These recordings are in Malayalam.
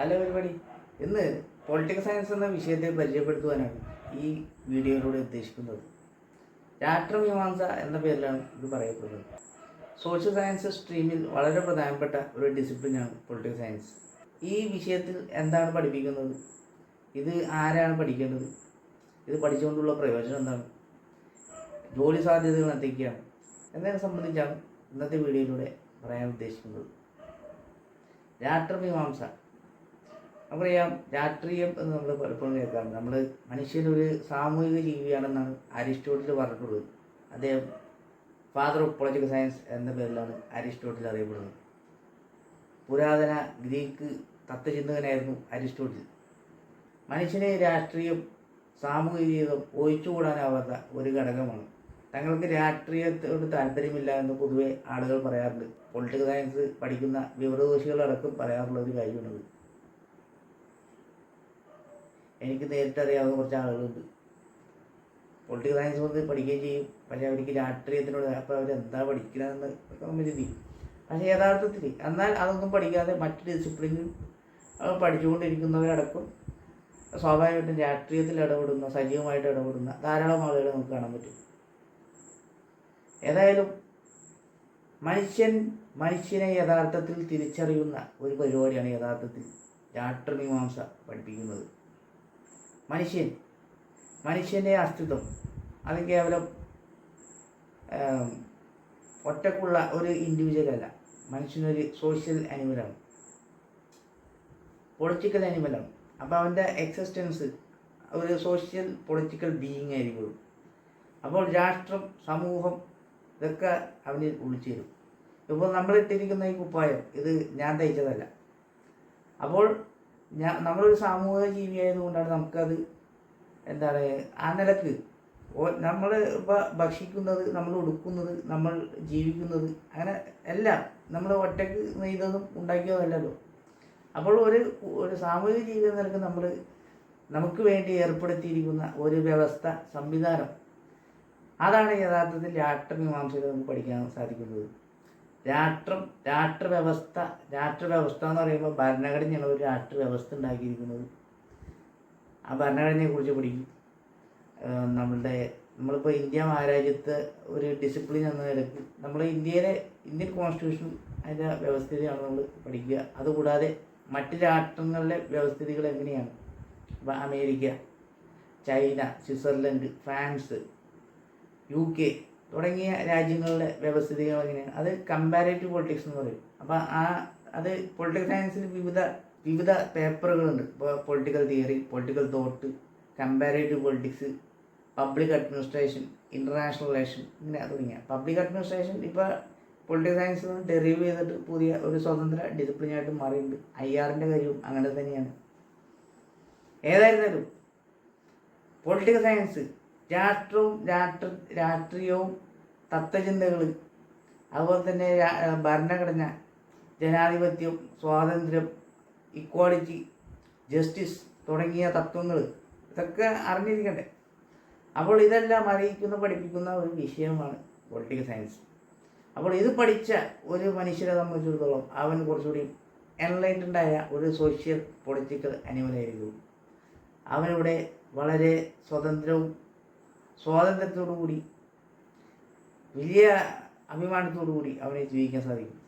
ഹലോ പരിപാടി. ഇന്ന് പൊളിറ്റിക്കൽ സയൻസ് എന്ന വിഷയത്തെ പരിചയപ്പെടുത്തുവാനാണ് ഈ വീഡിയോയിലൂടെ ഉദ്ദേശിക്കുന്നത്. രാഷ്ട്രമീമാംസ എന്ന പേരിലാണ് ഇത് പറയപ്പെടുന്നത്. സോഷ്യൽ സയൻസ് സ്ട്രീമിൽ വളരെ പ്രധാനപ്പെട്ട ഒരു ഡിസിപ്ലിനാണ് പൊളിറ്റിക്കൽ സയൻസ്. ഈ വിഷയത്തിൽ എന്താണ് പഠിപ്പിക്കുന്നത്, ഇത് ആരാണ് പഠിക്കേണ്ടത്, ഇത് പഠിച്ചുകൊണ്ടുള്ള പ്രയോജനം എന്താണ്, ജോലി സാധ്യതകൾ എന്തൊക്കെയാണ് എന്നതിനെ സംബന്ധിച്ചാണ് ഇന്നത്തെ വീഡിയോയിലൂടെ പറയാൻ ഉദ്ദേശിക്കുന്നത്. രാഷ്ട്രമീമാംസ നമുക്കറിയാം. രാഷ്ട്രീയം എന്ന് നമ്മൾ പലപ്പോഴും കേൾക്കാറുണ്ട്. നമ്മൾ മനുഷ്യനൊരു സാമൂഹിക ജീവിയാണെന്നാണ് അരിസ്റ്റോട്ടിൽ പറഞ്ഞിട്ടുള്ളത്. അദ്ദേഹം ഫാദർ ഓഫ് പൊളിറ്റിക്കൽ സയൻസ് എന്ന പേരിലാണ് അരിസ്റ്റോട്ടിൽ അറിയപ്പെടുന്നത്. പുരാതന ഗ്രീക്ക് തത്വചിന്തകനായിരുന്നു അരിസ്റ്റോട്ടിൽ. മനുഷ്യനെ രാഷ്ട്രീയം, സാമൂഹിക ജീവിതം ഒഴിച്ചുകൂടാനാവാത്ത ഒരു ഘടകമാണ്. തങ്ങൾക്ക് രാഷ്ട്രീയത്തോട് താല്പര്യമില്ല എന്ന് പൊതുവെ ആളുകൾ പറയാറുണ്ട്. പൊളിറ്റിക്കൽ സയൻസ് പഠിക്കുന്ന വിവരദോഷികളടക്കം പറയാറുള്ള ഒരു കാര്യമാണത്. എനിക്ക് നേരിട്ടറിയാവുന്ന കുറച്ച് ആളുകളുണ്ട്. പൊളിറ്റിക്കൽ സയൻസ് കൊണ്ട് പഠിക്കുകയും ചെയ്യും, പക്ഷേ അവർക്ക് രാഷ്ട്രീയത്തിനോട് അപ്പോൾ അവരെന്താ പഠിക്കണമെന്ന് നമ്മൾ ചിന്തിക്കും. പക്ഷേ യഥാർത്ഥത്തിൽ എന്നാൽ അതൊന്നും പഠിക്കാതെ മറ്റ് ഡിസിപ്ലിനും പഠിച്ചുകൊണ്ടിരിക്കുന്നവരടക്കം സ്വാഭാവികമായിട്ടും രാഷ്ട്രീയത്തിൽ ഇടപെടുന്ന, സജീവമായിട്ട് ഇടപെടുന്ന ധാരാളം ആളുകളെ നമുക്ക് കാണാൻ പറ്റും. ഏതായാലും മനുഷ്യനെ യഥാർത്ഥത്തിൽ തിരിച്ചറിയുന്ന ഒരു പരിപാടിയാണ് യഥാർത്ഥത്തിൽ രാഷ്ട്രമീമാംസ പഠിപ്പിക്കുന്നത്. മനുഷ്യൻ്റെ അസ്തിത്വം അത് കേവലം ഒറ്റക്കുള്ള ഒരു ഇൻഡിവിജ്വൽ അല്ല. മനുഷ്യനൊരു സോഷ്യൽ ആനിമലാണ്, പൊളിറ്റിക്കൽ ആനിമലാണ്. അപ്പോൾ അവൻ്റെ എക്സിസ്റ്റൻസ് ഒരു സോഷ്യൽ പൊളിറ്റിക്കൽ ബീയിങ് ആയിരിക്കും. അപ്പോൾ രാഷ്ട്രം, സമൂഹം ഇതൊക്കെ അവന് ഉൾച്ചേരും. ഇപ്പോൾ നമ്മളിട്ടിരിക്കുന്ന ഈ കുപ്പായം ഇത് ഞാൻ തയ്ച്ചതല്ല. അപ്പോൾ നമ്മളൊരു സാമൂഹിക ജീവിയായതുകൊണ്ടാണ് നമുക്കത് എന്താണ് ആ നിലക്ക് നമ്മൾ ഇപ്പോൾ ഭക്ഷിക്കുന്നത്, നമ്മൾ ഉടുക്കുന്നത്, നമ്മൾ ജീവിക്കുന്നത്, അങ്ങനെ എല്ലാം നമ്മൾ ഒറ്റയ്ക്ക് നെയ്തതും ഉണ്ടാക്കിയതല്ലല്ലോ. അപ്പോൾ ഒരു സാമൂഹിക ജീവി എന്ന നിലക്ക് നമുക്ക് വേണ്ടി ഏർപ്പെടുത്തിയിരിക്കുന്ന ഒരു വ്യവസ്ഥ, സംവിധാനം, അതാണ് യഥാർത്ഥത്തിൽ രാഷ്ട്രമീമാംസയിൽ നമുക്ക് പഠിക്കാൻ സാധിക്കുന്നത്. രാഷ്ട്രവ്യവസ്ഥ എന്ന് പറയുമ്പോൾ ഭരണഘടനയാണ് ഒരു രാഷ്ട്രവ്യവസ്ഥ ഉണ്ടാക്കിയിരിക്കുന്നത്. ആ ഭരണഘടനയെക്കുറിച്ച് പഠിക്കും. നമ്മളിപ്പോൾ ഇന്ത്യ മഹാരാജ്യത്തെ ഒരു ഡിസിപ്ലിൻ എന്ന നിലയ്ക്ക് നമ്മൾ ഇന്ത്യൻ കോൺസ്റ്റിറ്റ്യൂഷൻ അതിൻ്റെ വ്യവസ്ഥിതിയാണ് നമ്മൾ പഠിക്കുക. അതുകൂടാതെ മറ്റ് രാഷ്ട്രങ്ങളിലെ വ്യവസ്ഥിതികൾ എങ്ങനെയാണ്, ഇപ്പോൾ America, China, Switzerland, France, UK തുടങ്ങിയ രാജ്യങ്ങളുടെ വ്യവസ്ഥിതികൾ എങ്ങനെയാണ്, അത് കമ്പാരേറ്റീവ് പൊളിറ്റിക്സ് എന്ന് പറയും. അപ്പോൾ അത് പൊളിറ്റിക്കൽ സയൻസിൽ വിവിധ പേപ്പറുകളുണ്ട്. ഇപ്പോൾ political theory, political thought, comparative politics, public administration, international relation, ഇങ്ങനെ തുടങ്ങിയ. പബ്ലിക് അഡ്മിനിസ്ട്രേഷൻ ഇപ്പോൾ പൊളിറ്റിക്കൽ സയൻസിൽ നിന്ന് ഡെറീവ് ചെയ്തിട്ട് പുതിയ ഒരു സ്വതന്ത്ര ഡിസിപ്ലിനായിട്ട് മാറിയിട്ടുണ്ട്. IRൻ്റെ കാര്യവും അങ്ങനെ തന്നെയാണ്. ഏതായിരുന്നാലും പൊളിറ്റിക്കൽ സയൻസ് രാഷ്ട്രീയവും തത്വചിന്തകൾ, അതുപോലെ തന്നെ ഭരണഘടന, ജനാധിപത്യം, സ്വാതന്ത്ര്യം, ഇക്വാളിറ്റി, ജസ്റ്റിസ് തുടങ്ങിയ തത്വങ്ങൾ ഇതൊക്കെ അറിഞ്ഞിരിക്കണ്ടേ. അപ്പോൾ ഇതെല്ലാം പഠിപ്പിക്കുന്ന ഒരു വിഷയമാണ് പൊളിറ്റിക്കൽ സയൻസ്. അപ്പോൾ ഇത് പഠിച്ച ഒരു മനുഷ്യരെ സംബന്ധിച്ചിടത്തോളം അവൻ കുറച്ചുകൂടി എൻലൈറ്റൻഡായ ഒരു സോഷ്യൽ പൊളിറ്റിക്കൽ അനിമലായിരിക്കും. അവനിവിടെ വളരെ സ്വാതന്ത്ര്യത്തോടു കൂടി, വലിയ അഭിമാനത്തോടു കൂടി അവനെ ജീവിക്കാൻ സാധിക്കും.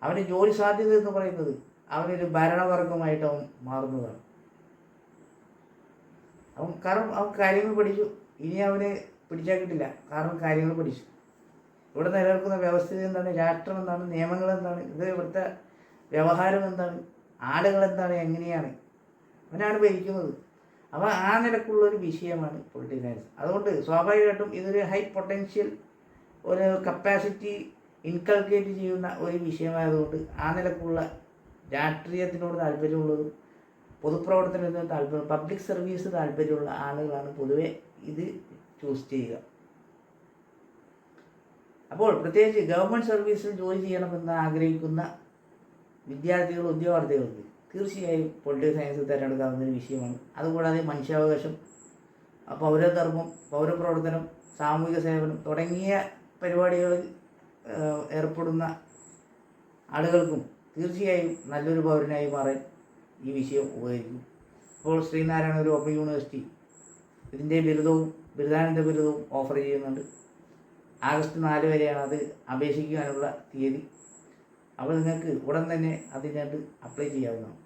അവൻ്റെ ജോലി സാധ്യത എന്ന് പറയുന്നത് അവനൊരു ഭരണവർഗമായിട്ട് അവൻ മാറുന്നതാണ്. കാരണം അവൻ കാര്യങ്ങൾ പഠിച്ചു. ഇനി അവന് പിടിച്ചാൽ കിട്ടില്ല, കാരണം കാര്യങ്ങൾ പഠിച്ചു. ഇവിടെ നിലനിൽക്കുന്ന വ്യവസ്ഥിതി എന്താണ്, രാഷ്ട്രം എന്താണ്, നിയമങ്ങൾ എന്താണ്, ഇത് ഇവിടുത്തെ വ്യവഹാരം എന്താണ്, ആളുകൾ എന്താണ്, എങ്ങനെയാണ് അവനാണ് ഭരിക്കുന്നത്. അപ്പോൾ ആ നിലക്കുള്ളൊരു വിഷയമാണ് പൊളിറ്റിക്കൽ സയൻസ്. അതുകൊണ്ട് സ്വാഭാവികമായിട്ടും ഇതൊരു ഹൈ പൊട്ടൻഷ്യൽ, ഒരു കപ്പാസിറ്റി ഇൻകൾക്കേറ്റ് ചെയ്യുന്ന ഒരു വിഷയമായതുകൊണ്ട് ആ നിലക്കുള്ള രാഷ്ട്രീയത്തിനോട് താല്പര്യമുള്ളതും പൊതുപ്രവർത്തനത്തിന് താല്പര്യം, പബ്ലിക് സർവീസ് താല്പര്യമുള്ള ആളുകളാണ് പൊതുവെ ഇത് ചൂസ് ചെയ്യുക. അപ്പോൾ പ്രത്യേകിച്ച് ഗവൺമെൻറ് സർവീസിൽ ജോലി ചെയ്യണമെന്ന് ആഗ്രഹിക്കുന്ന ഉദ്യോഗാർത്ഥികൾക്ക് തീർച്ചയായും പൊളിറ്റിക്കൽ സയൻസ് തിരഞ്ഞെടുക്കാവുന്ന ഒരു വിഷയമാണ്. അതുകൂടാതെ മനുഷ്യാവകാശം, പൗരധർമ്മം, പൗരപ്രവർത്തനം, സാമൂഹിക സേവനം തുടങ്ങിയ പരിപാടികളിൽ ഏർപ്പെടുന്ന ആളുകൾക്കും തീർച്ചയായും നല്ലൊരു പൗരനായി മാറാൻ ഈ വിഷയം ഉപകരിക്കും. ഇപ്പോൾ ശ്രീനാരായണ ഒരു ഓപ്പൺ യൂണിവേഴ്സിറ്റി ഇതിൻ്റെ ബിരുദാനന്ദ ബിരുദവും ഓഫർ ചെയ്യുന്നുണ്ട്. ആഗസ്റ്റ് 4 വരെയാണ് അത് അപേക്ഷിക്കാനുള്ള തീയതി. അപ്പോൾ നിങ്ങൾക്ക് ഉടൻ തന്നെ അതിനകത്ത് അപ്ലൈ ചെയ്യാവുന്നതാണ്.